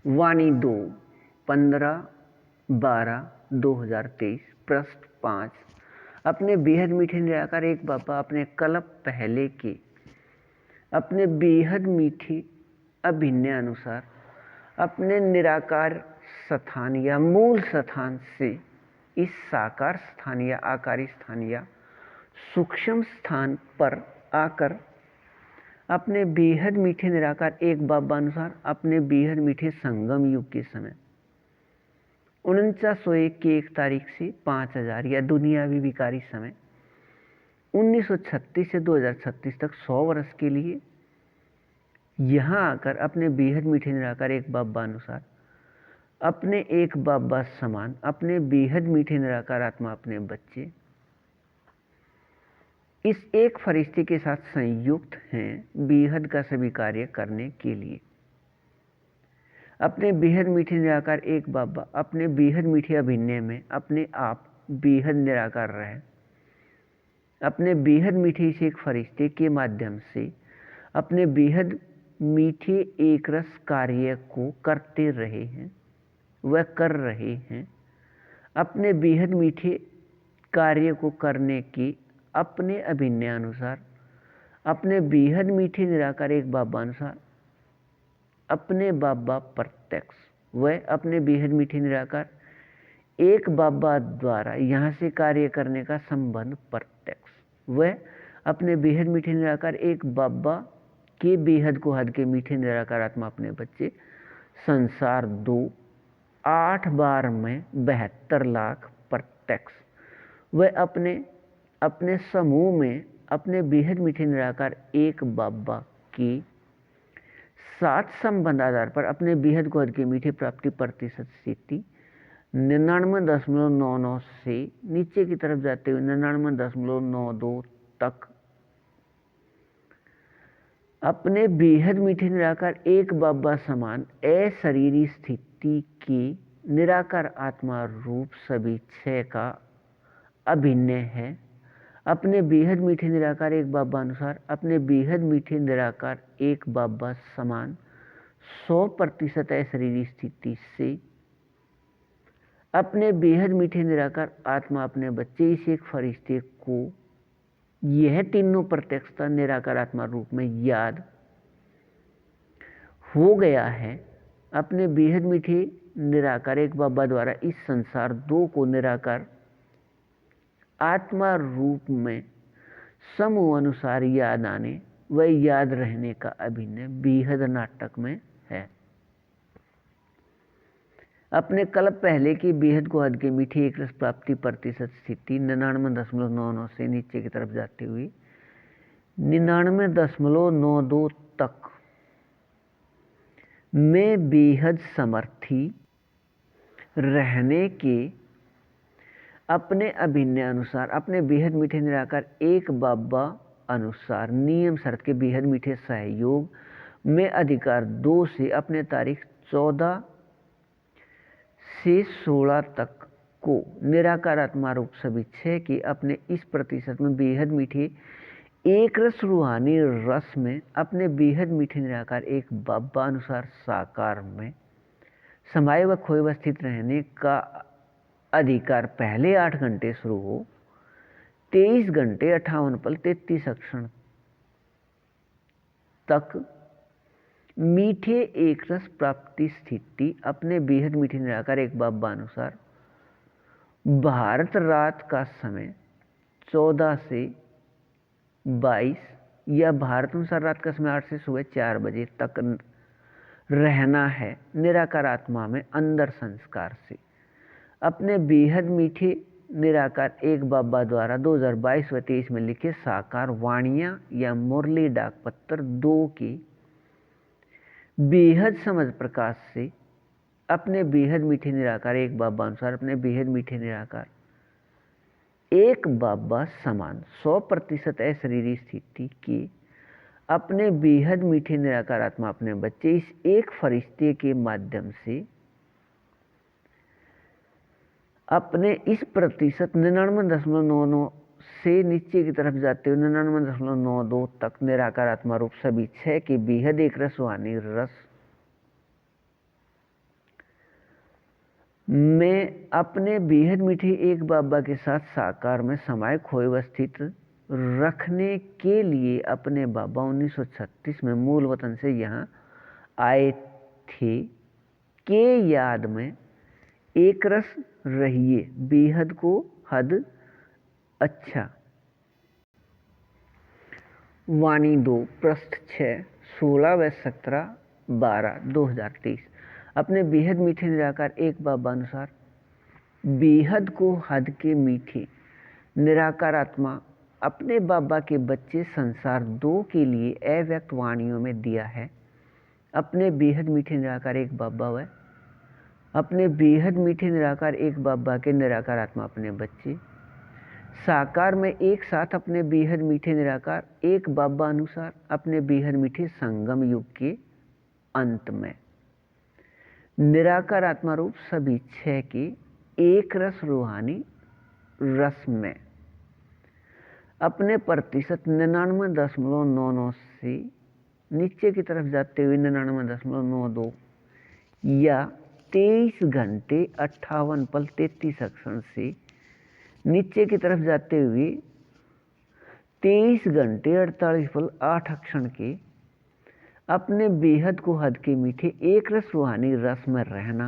वाणी 2 15/12/2023 पृष्ठ 5। अपने बेहद मीठे निराकार एक बाबा अपने कल्प पहले के अपने बेहद मीठे अभिनय अनुसार अपने निराकार स्थान या मूल स्थान से इस साकार स्थान या आकारी स्थान या सूक्ष्म स्थान पर आकर अपने बेहद मीठे निराकार एक बाबा अनुसार अपने बेहद मीठे संगम युग के समय 4901 की 1 तारीख से 5000 या दुनियावी विकारी समय 1936 से 2036 तक 100 वर्ष के लिए यहाँ आकर अपने बेहद मीठे निराकार एक बाबा अनुसार अपने एक बाबा समान अपने बेहद मीठे निराकार आत्मा अपने बच्चे इस एक फरिश्ते के साथ संयुक्त हैं बेहद का सभी कार्य करने के लिए। अपने बेहद मीठे निराकार एक बाबा अपने बेहद मीठे अभिनय में अपने आप बेहद निराकार रहे, अपने बेहद मीठे इस एक फरिश्ते के माध्यम से अपने बेहद मीठे एक रस कार्य को करते रहे हैं, वह कर रहे हैं। अपने बेहद मीठे कार्य को करने की अपने अभिनय अनुसार अपने बेहद मीठे निराकार एक बाबा अनुसार अपने बाबा प्रत्यक्ष वह अपने बेहद मीठे निराकार एक बाबा द्वारा यहाँ से कार्य करने का संबंध प्रत्यक्ष वह अपने बेहद मीठे निराकार एक बाबा के बेहद को हद के मीठे निराकार आत्मा अपने बच्चे संसार 2 8 बार में 72 लाख प्रत्यक्ष वह अपने समूह में अपने बेहद मीठे निराकार एक बाबा के साथ संबंध आधार पर अपने बेहद को हद के मीठे प्राप्ति प्रतिशत स्थिति 99.99 से नीचे की तरफ जाते हुए 99.92 तक अपने बेहद मीठे निराकार एक बाबा समान अशरीरी स्थिति के निराकार आत्मा रूप सभी क्षय का अभिनय है। अपने बेहद मीठे निराकार एक बाबा अनुसार अपने बेहद मीठे निराकार एक बाबा समान 100% अशरीरी स्थिति से अपने बेहद मीठे निराकार आत्मा अपने बच्चे इस एक फरिश्ते को यह तीनों प्रत्यक्षता निराकार आत्मा रूप में याद हो गया है। अपने बेहद मीठे निराकार एक बाबा द्वारा इस संसार 2 को निराकार आत्मा रूप में समूह अनुसार याद आने व याद रहने का अभिनय बेहद नाटक में है। अपने कल्प पहले की बेहद को हद के मीठे एक रस प्राप्ति प्रतिशत स्थिति 99.99 से नीचे की तरफ जाते हुए 99.92 तक में बेहद समर्थी रहने के अपने अभिनय अनुसार अपने बेहद मीठे निराकार एक बाबा अनुसार नियम शर्त के बेहद मीठे सहयोग में अधिकार 2 से अपने तारीख 14 से 16 तक को निराकार आत्मा रूप सभी क्षय के अपने इस प्रतिशत में बेहद मीठे एक रस रूहानी रस में अपने बेहद मीठे निराकार एक बाबा अनुसार साकार में समाये व खोए व स्थित रहने का अधिकार पहले 8 घंटे शुरू हो 23 घंटे 58 पल 33 क्षण तक मीठे एक रस प्राप्ति स्थिति अपने बेहद मीठे निराकार एक बाबा अनुसार भारत रात का समय 14 से 22 या भारत अनुसार रात का समय 8 से सुबह 4 बजे तक रहना है निराकार आत्मा में अंदर संस्कार से अपने बेहद मीठे निराकार एक बाबा द्वारा 2022 व 23 में लिखे साकार वाणियां या मुरली डाक पत्र 2 के बेहद समझ प्रकाश से अपने बेहद मीठे निराकार एक बाबा अनुसार अपने बेहद मीठे निराकार एक बाबा समान 100% अशरीरी स्थिति के अपने बेहद मीठे निराकार आत्मा अपने बच्चे इस एक फरिश्ते के माध्यम से अपने इस प्रतिशत 99.99 से नीचे की तरफ जाते हुए 99.92 तक निराकार आत्मा रूप सभी क्षय के बेहद एक रस वाणी रस मैं अपने बेहद मीठे एक बाबा के साथ साकार में समाये खोए अवस्थित रखने के लिए अपने बाबा 1936 में मूल वतन से यहाँ आए थे के याद में एक रस रहिए बेहद को हद अच्छा। वाणी 2 पृष्ठ 6 16 व 17 12 2023। अपने बेहद मीठे निराकार एक बाबा अनुसार बेहद को हद के मीठे निराकार आत्मा अपने बाबा के बच्चे संसार 2 के लिए अव्यक्त वाणियों में दिया है। अपने बेहद मीठे निराकार एक बाबा व अपने बेहद मीठे निराकार एक बाबा के निराकार आत्मा अपने बच्चे साकार में एक साथ अपने बेहद मीठे निराकार एक बाबा अनुसार अपने बेहद मीठे संगम युग के अंत में निराकार आत्मा रूप सभी 6 के एक रस रूहानी रस में अपने प्रतिशत 99.99 से नीचे की तरफ जाते हुए 99.92 या 23 घंटे 58 पल 33 क्षण से नीचे की तरफ जाते हुए 23 घंटे 48 पल 8 क्षण के अपने बेहद को हद के मीठे एक रस रूहानी रस में रहना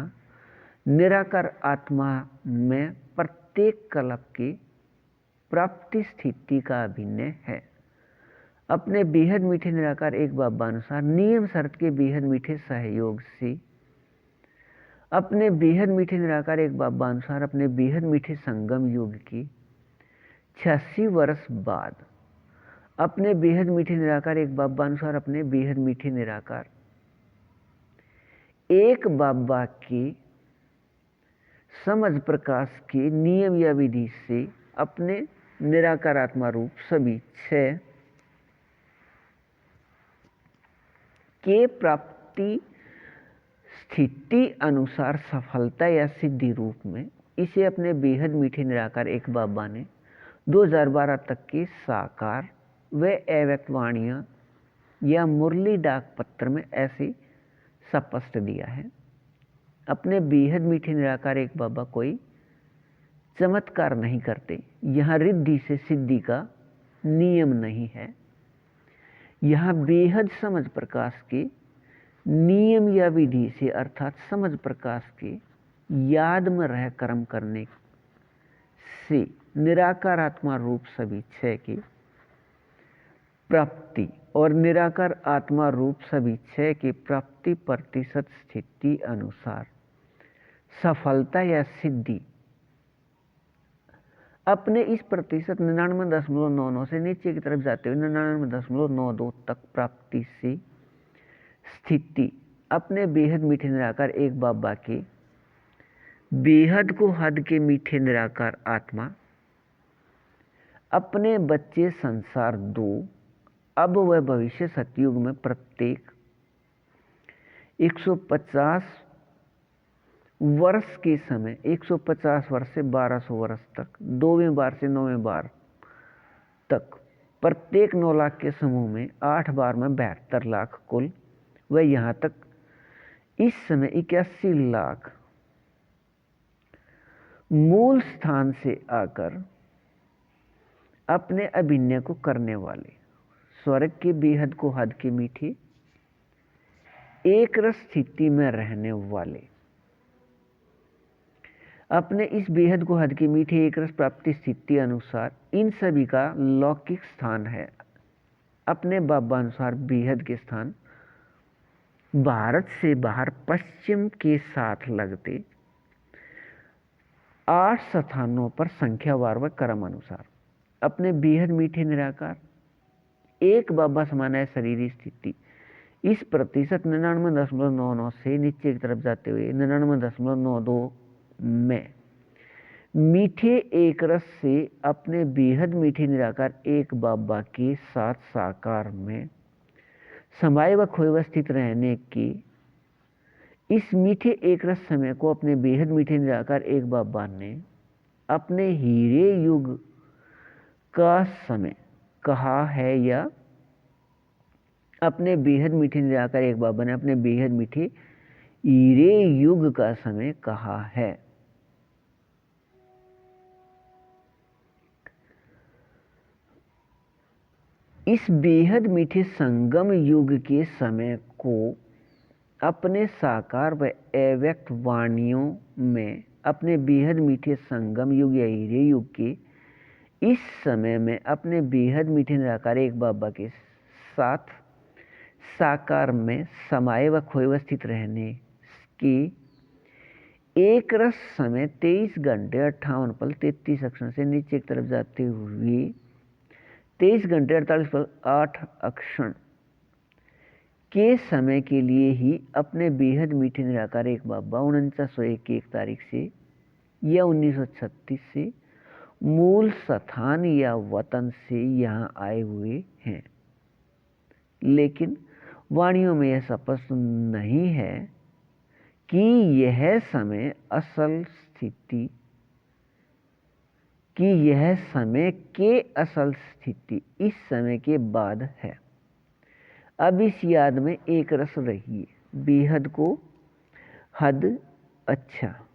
निराकार आत्मा में प्रत्येक कल्प की प्राप्ति स्थिति का अभिनय है। अपने बेहद मीठे निराकार एक बाबा अनुसार नियम शर्त के बेहद मीठे सहयोग से अपने बेहद मीठे निराकार एक बाबा अनुसार अपने बेहद मीठे संगम युग की 86 वर्ष बाद अपने बेहद मीठे निराकार एक बाबा अनुसार अपने बेहद मीठे निराकार एक बाबा के समझ प्रकाश के नियम या विधि से अपने निराकार आत्मा रूप सभी 6 के प्राप्ति स्थिति अनुसार सफलता या सिद्धि रूप में इसे अपने बेहद मीठे निराकार एक बाबा ने 2012 तक के साकार व अव्यक्त वाणियां या मुरली डाक पत्र में ऐसे स्पष्ट दिया है। अपने बेहद मीठे निराकार एक बाबा कोई चमत्कार नहीं करते। यहाँ रिद्धि से सिद्धि का नियम नहीं है। यहाँ बेहद समझ प्रकाश के नियम या विधि से अर्थात समझ प्रकाश के याद में रह कर्म करने से निराकार आत्मा रूप सभी 6 की प्राप्ति और निराकार आत्मा रूप सभी 6 की प्राप्ति प्रतिशत स्थिति अनुसार सफलता या सिद्धि अपने इस प्रतिशत 99.99 से नीचे की तरफ जाते हुए 99.92 तक प्राप्ति से स्थिति अपने बेहद मीठे निराकार एक बाबा के बेहद को हद के मीठे निराकार आत्मा अपने बच्चे संसार 2 अब वह भविष्य सतयुग में प्रत्येक 150 वर्ष के समय 150 वर्ष से 1200 वर्ष तक 2वें बार से 9वें बार तक प्रत्येक 9 लाख के समूह में 8 बार में 72 लाख कुल व यहाँ तक इस समय 81 लाख मूल स्थान से आकर अपने अभिनय को करने वाले स्वर्ग के बेहद को हद के मीठे एक रस स्थिति में रहने वाले अपने इस बेहद को हद के मीठे एक रस प्राप्ति स्थिति अनुसार इन सभी का लौकिक स्थान है। अपने बाबा अनुसार बेहद के स्थान भारत से बाहर पश्चिम के साथ लगते 8 स्थानों पर संख्यावार व क्रम अनुसार अपने बेहद मीठे निराकार एक बाबा समान है शरीरी स्थिति इस प्रतिशत 99.99 से नीचे की तरफ जाते हुए 99.92 में मीठे एक रस से अपने बेहद मीठे निराकार एक बाबा के साथ साकार में समाये व खोए स्थित रहने की इस मीठे एक रस समय को अपने बेहद मीठे निराकार एक बाबा ने अपने हीरे युग का समय कहा है या अपने बेहद मीठे निराकार एक बाबा ने अपने बेहद मीठे हीरे युग का समय कहा है। इस बेहद मीठे संगम युग के समय को अपने साकार व अव्यक्त वाणियों में, अपने बेहद मीठे संगम युग या हीरे युग के इस समय में अपने बेहद मीठे निराकार एक बाबा के साथ साकार में समाये व खोए व स्थित रहने की एक रस समय 23 घंटे 58 पल 33 अक्षर से नीचे की तरफ जाते हुए 23 घंटे 48 पल 8 अक्षर के समय के लिए ही अपने बेहद मीठे निराकार एक बाबा 4901 तारीख से या 1936 से मूल स्थान या वतन से यहाँ आए हुए हैं। लेकिन वाणियों में यह स्पष्ट नहीं है कि यह समय के असल स्थिति इस समय के बाद है। अब इस याद में एक रस रहिए, बेहद को हद। अच्छा।